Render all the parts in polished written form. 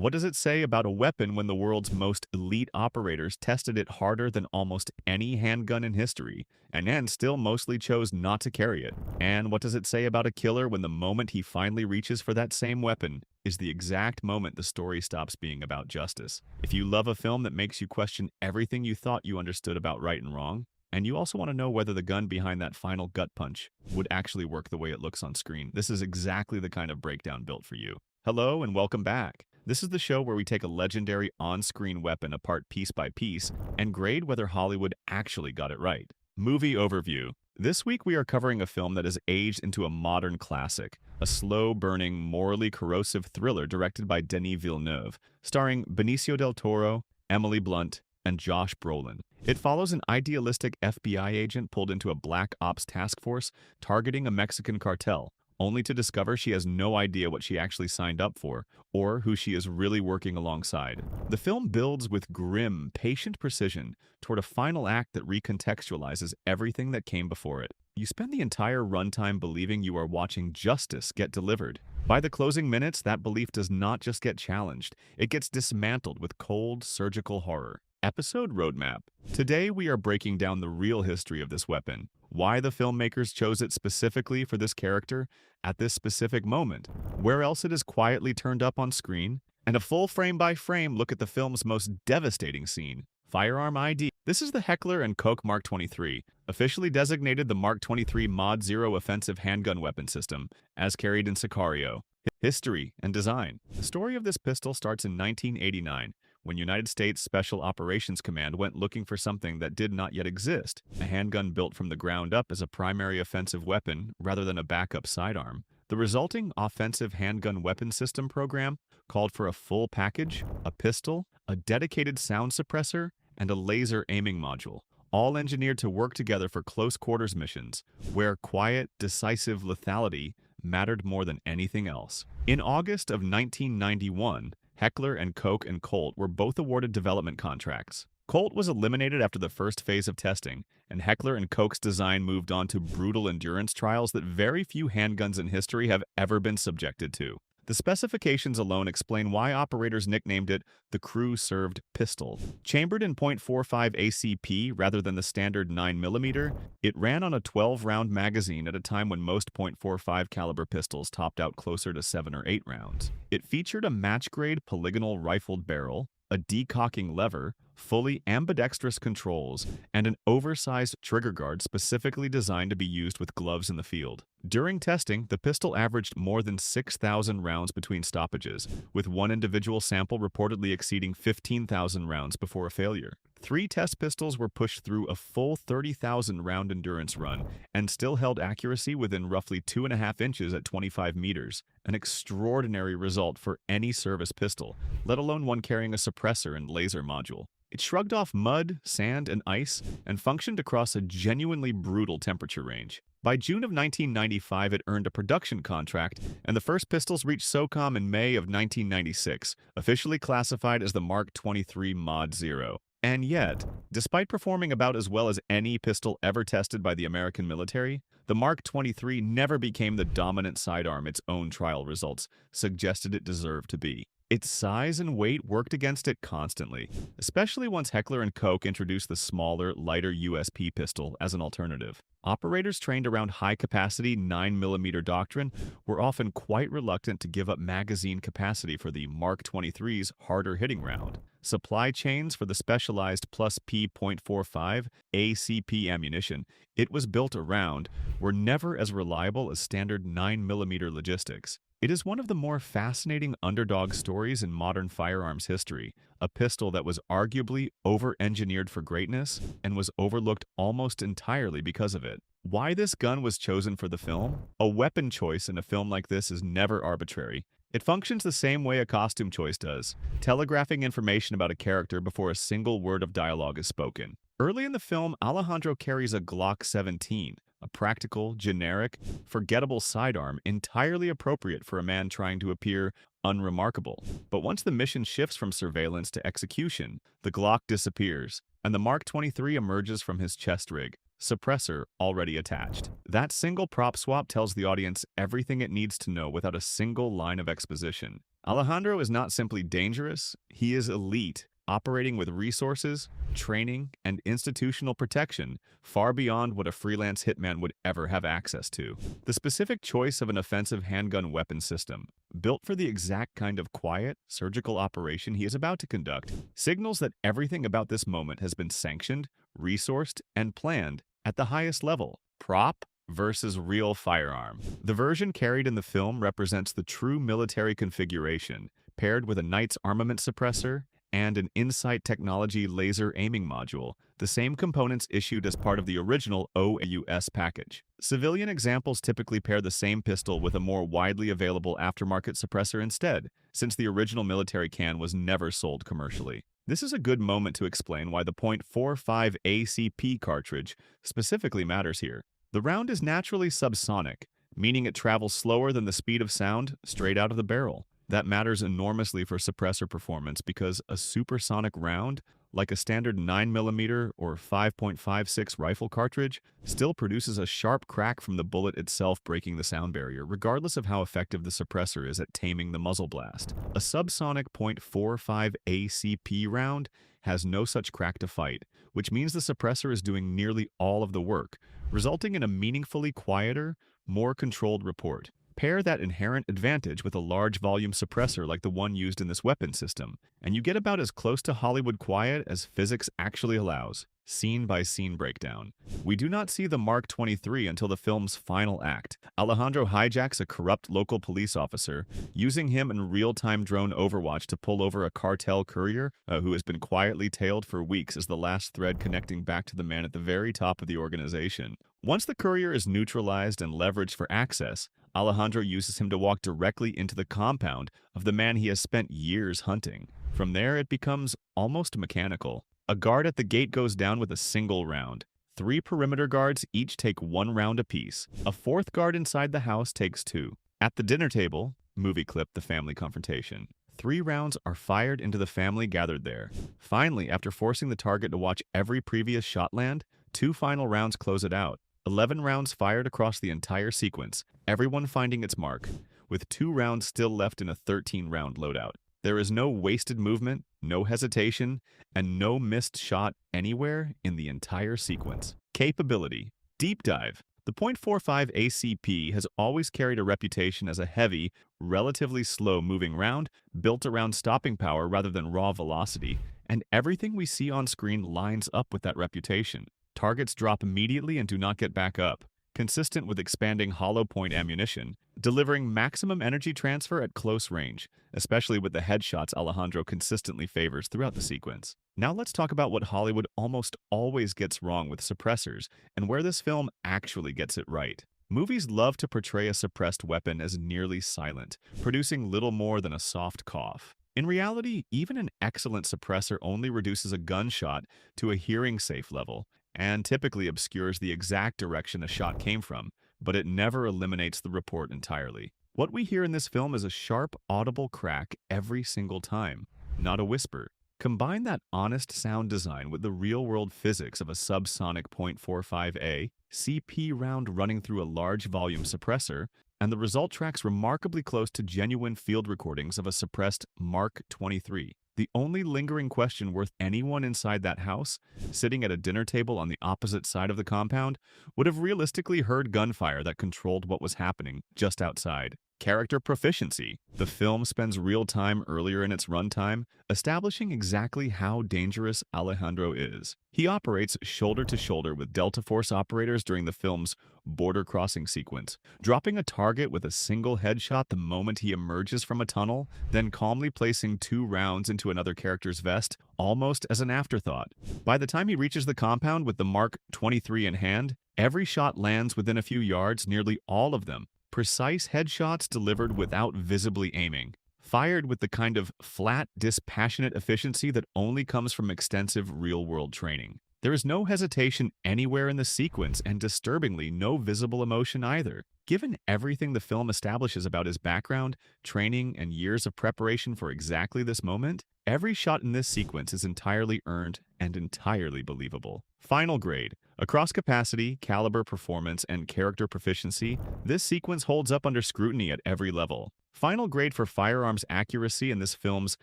What does it say about a weapon when the world's most elite operators tested it harder than almost any handgun in history, and then still mostly chose not to carry it? And what does it say about a killer when the moment he finally reaches for that same weapon is the exact moment the story stops being about justice? If you love a film that makes you question everything you thought you understood about right and wrong, and you also want to know whether the gun behind that final gut punch would actually work the way it looks on screen, this is exactly the kind of breakdown built for you. Hello and welcome back. This is the show where we take a legendary on-screen weapon apart piece by piece and grade whether Hollywood actually got it right. Movie overview. This week we are covering a film that has aged into a modern classic, a slow-burning, morally corrosive thriller directed by Denis Villeneuve, starring Benicio del Toro, Emily Blunt, and Josh Brolin. It follows an idealistic FBI agent pulled into a black ops task force targeting a Mexican cartel, only to discover she has no idea what she actually signed up for, or who she is really working alongside. The film builds with grim, patient precision toward a final act that recontextualizes everything that came before it. You spend the entire runtime believing you are watching justice get delivered. By the closing minutes, that belief does not just get challenged, it gets dismantled with cold, surgical horror. Episode Roadmap. Today we are breaking down the real history of this weapon, why the filmmakers chose it specifically for this character at this specific moment, where else it is quietly turned up on screen, and a full frame-by-frame look at the film's most devastating scene, Firearm ID. This is the Heckler & Koch Mark 23, officially designated the Mark 23 Mod 0 offensive handgun weapon system, as carried in Sicario. History and design. The story of this pistol starts in 1989, when United States Special Operations Command went looking for something that did not yet exist, a handgun built from the ground up as a primary offensive weapon rather than a backup sidearm. The resulting offensive handgun weapon system program called for a full package, a pistol, a dedicated sound suppressor, and a laser aiming module, all engineered to work together for close quarters missions, where quiet, decisive lethality mattered more than anything else. In August of 1991, Heckler & Koch and Colt were both awarded development contracts. Colt was eliminated after the first phase of testing, and Heckler & Koch's design moved on to brutal endurance trials that very few handguns in history have ever been subjected to. The specifications alone explain why operators nicknamed it the crew-served pistol. Chambered in .45 ACP rather than the standard 9mm, it ran on a 12-round magazine at a time when most .45 caliber pistols topped out closer to 7 or 8 rounds. It featured a match-grade polygonal rifled barrel, a decocking lever, fully ambidextrous controls, and an oversized trigger guard specifically designed to be used with gloves in the field. During testing, the pistol averaged more than 6,000 rounds between stoppages, with one individual sample reportedly exceeding 15,000 rounds before a failure. 3 test pistols were pushed through a full 30,000 round endurance run and still held accuracy within roughly 2.5 inches at 25 meters, an extraordinary result for any service pistol, let alone one carrying a suppressor and laser module. It shrugged off mud, sand, and ice and functioned across a genuinely brutal temperature range. By June of 1995, it earned a production contract, and the first pistols reached SOCOM in May of 1996, officially classified as the Mark 23 Mod 0. And yet, despite performing about as well as any pistol ever tested by the American military, the Mark 23 never became the dominant sidearm its own trial results suggested it deserved to be. Its size and weight worked against it constantly, especially once Heckler & Koch introduced the smaller, lighter USP pistol as an alternative. Operators trained around high-capacity 9mm doctrine were often quite reluctant to give up magazine capacity for the Mark 23's harder-hitting round. Supply chains for the specialized plus P.45 ACP ammunition it was built around were never as reliable as standard 9mm logistics. It is one of the more fascinating underdog stories in modern firearms history, a pistol that was arguably over-engineered for greatness and was overlooked almost entirely because of it. Why this gun was chosen for the film? A weapon choice in a film like this is never arbitrary. It functions the same way a costume choice does, telegraphing information about a character before a single word of dialogue is spoken. Early in the film, Alejandro carries a Glock 17, a practical, generic, forgettable sidearm entirely appropriate for a man trying to appear unremarkable. But once the mission shifts from surveillance to execution, the Glock disappears, and the Mark 23 emerges from his chest rig, suppressor already attached. That single prop swap tells the audience everything it needs to know without a single line of exposition. Alejandro is not simply dangerous, he is elite, operating with resources, training, and institutional protection far beyond what a freelance hitman would ever have access to. The specific choice of an offensive handgun weapon system, built for the exact kind of quiet, surgical operation he is about to conduct, signals that everything about this moment has been sanctioned, resourced, and planned at the highest level. Prop versus real firearm. The version carried in the film represents the true military configuration, paired with a Knight's armament suppressor and an Insight Technology laser aiming module, the same components issued as part of the original OAUS package. Civilian examples typically pair the same pistol with a more widely available aftermarket suppressor instead, since the original military can was never sold commercially. This is a good moment to explain why the .45 ACP cartridge specifically matters here. The round is naturally subsonic, meaning it travels slower than the speed of sound straight out of the barrel. That matters enormously for suppressor performance because a supersonic round, like a standard 9mm or 5.56 rifle cartridge, still produces a sharp crack from the bullet itself breaking the sound barrier, regardless of how effective the suppressor is at taming the muzzle blast. A subsonic .45 ACP round has no such crack to fight, which means the suppressor is doing nearly all of the work, resulting in a meaningfully quieter, more controlled report. Pair that inherent advantage with a large volume suppressor like the one used in this weapon system, and you get about as close to Hollywood quiet as physics actually allows. Scene-by-scene breakdown. We do not see the Mark 23 until the film's final act. Alejandro hijacks a corrupt local police officer, using him in real-time drone overwatch to pull over a cartel courier who has been quietly tailed for weeks as the last thread connecting back to the man at the very top of the organization. Once the courier is neutralized and leveraged for access, Alejandro uses him to walk directly into the compound of the man he has spent years hunting. From there, it becomes almost mechanical. A guard at the gate goes down with a single round. 3 perimeter guards each take 1 round apiece. A 4th guard inside the house takes 2. At the dinner table, movie clip The Family Confrontation, 3 rounds are fired into the family gathered there. Finally, after forcing the target to watch every previous shot land, 2 final rounds close it out. 11 rounds fired across the entire sequence, everyone finding its mark, with 2 rounds still left in a 13-round loadout. There is no wasted movement, no hesitation, and no missed shot anywhere in the entire sequence. Capability. Deep dive. The .45 ACP has always carried a reputation as a heavy, relatively slow-moving round, built around stopping power rather than raw velocity, and everything we see on screen lines up with that reputation. Targets drop immediately and do not get back up, consistent with expanding hollow point ammunition, delivering maximum energy transfer at close range, especially with the headshots Alejandro consistently favors throughout the sequence. Now let's talk about what Hollywood almost always gets wrong with suppressors, and where this film actually gets it right. Movies love to portray a suppressed weapon as nearly silent, producing little more than a soft cough. In reality, even an excellent suppressor only reduces a gunshot to a hearing-safe level, and typically obscures the exact direction a shot came from, but it never eliminates the report entirely. What we hear in this film is a sharp, audible crack every single time, not a whisper. Combine that honest sound design with the real-world physics of a subsonic .45A CP round running through a large volume suppressor, and the result tracks remarkably close to genuine field recordings of a suppressed Mark 23. The only lingering question worth anyone inside that house, sitting at a dinner table on the opposite side of the compound, would have realistically heard gunfire that controlled what was happening just outside. Character proficiency. The film spends real time earlier in its runtime establishing exactly how dangerous Alejandro is. He operates shoulder to shoulder with Delta Force operators during the film's border crossing sequence, dropping a target with a single headshot the moment he emerges from a tunnel, then calmly placing 2 rounds into another character's vest, almost as an afterthought. By the time he reaches the compound with the Mark 23 in hand, every shot lands within a few yards, nearly all of them. Precise headshots delivered without visibly aiming, fired with the kind of flat, dispassionate efficiency that only comes from extensive real-world training. There is no hesitation anywhere in the sequence, and disturbingly, no visible emotion either. Given everything the film establishes about his background, training, and years of preparation for exactly this moment, every shot in this sequence is entirely earned and entirely believable. Final grade. Across capacity, caliber, performance, and character proficiency, this sequence holds up under scrutiny at every level. Final grade for Firearm's accuracy in this film's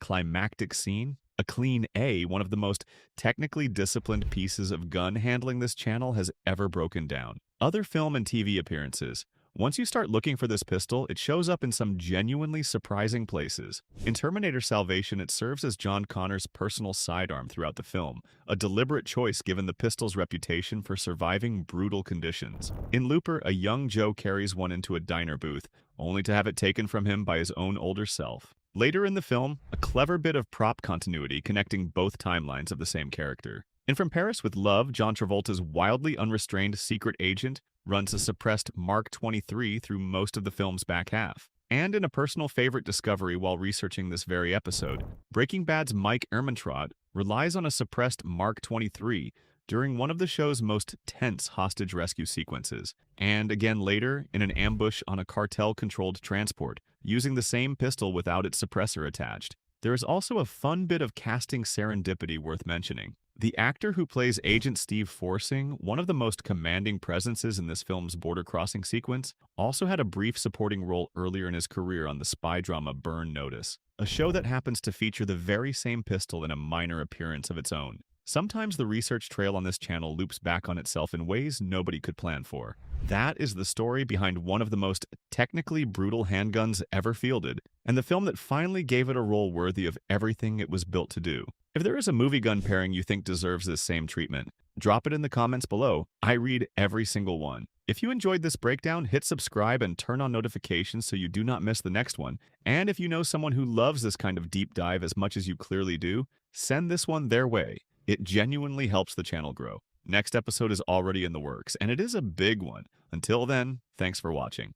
climactic scene. A clean A, one of the most technically disciplined pieces of gun handling this channel has ever broken down. Other film and TV appearances. Once you start looking for this pistol, it shows up in some genuinely surprising places. In Terminator Salvation, it serves as John Connor's personal sidearm throughout the film, a deliberate choice given the pistol's reputation for surviving brutal conditions. In Looper, a young Joe carries one into a diner booth, only to have it taken from him by his own older self. Later in the film, a clever bit of prop continuity connecting both timelines of the same character. In From Paris with Love, John Travolta's wildly unrestrained secret agent runs a suppressed Mark 23 through most of the film's back half. And in a personal favorite discovery while researching this very episode, Breaking Bad's Mike Ehrmantraut relies on a suppressed Mark 23 during one of the show's most tense hostage rescue sequences, and again later in an ambush on a cartel-controlled transport, using the same pistol without its suppressor attached. There is also a fun bit of casting serendipity worth mentioning. The actor who plays Agent Steve Forsing, one of the most commanding presences in this film's border crossing sequence, also had a brief supporting role earlier in his career on the spy drama Burn Notice, a show that happens to feature the very same pistol in a minor appearance of its own. Sometimes the research trail on this channel loops back on itself in ways nobody could plan for. That is the story behind one of the most technically brutal handguns ever fielded, and the film that finally gave it a role worthy of everything it was built to do. If there is a movie gun pairing you think deserves this same treatment, drop it in the comments below. I read every single one. If you enjoyed this breakdown, hit subscribe and turn on notifications so you do not miss the next one. And if you know someone who loves this kind of deep dive as much as you clearly do, send this one their way. It genuinely helps the channel grow. Next episode is already in the works, and it is a big one. Until then, thanks for watching.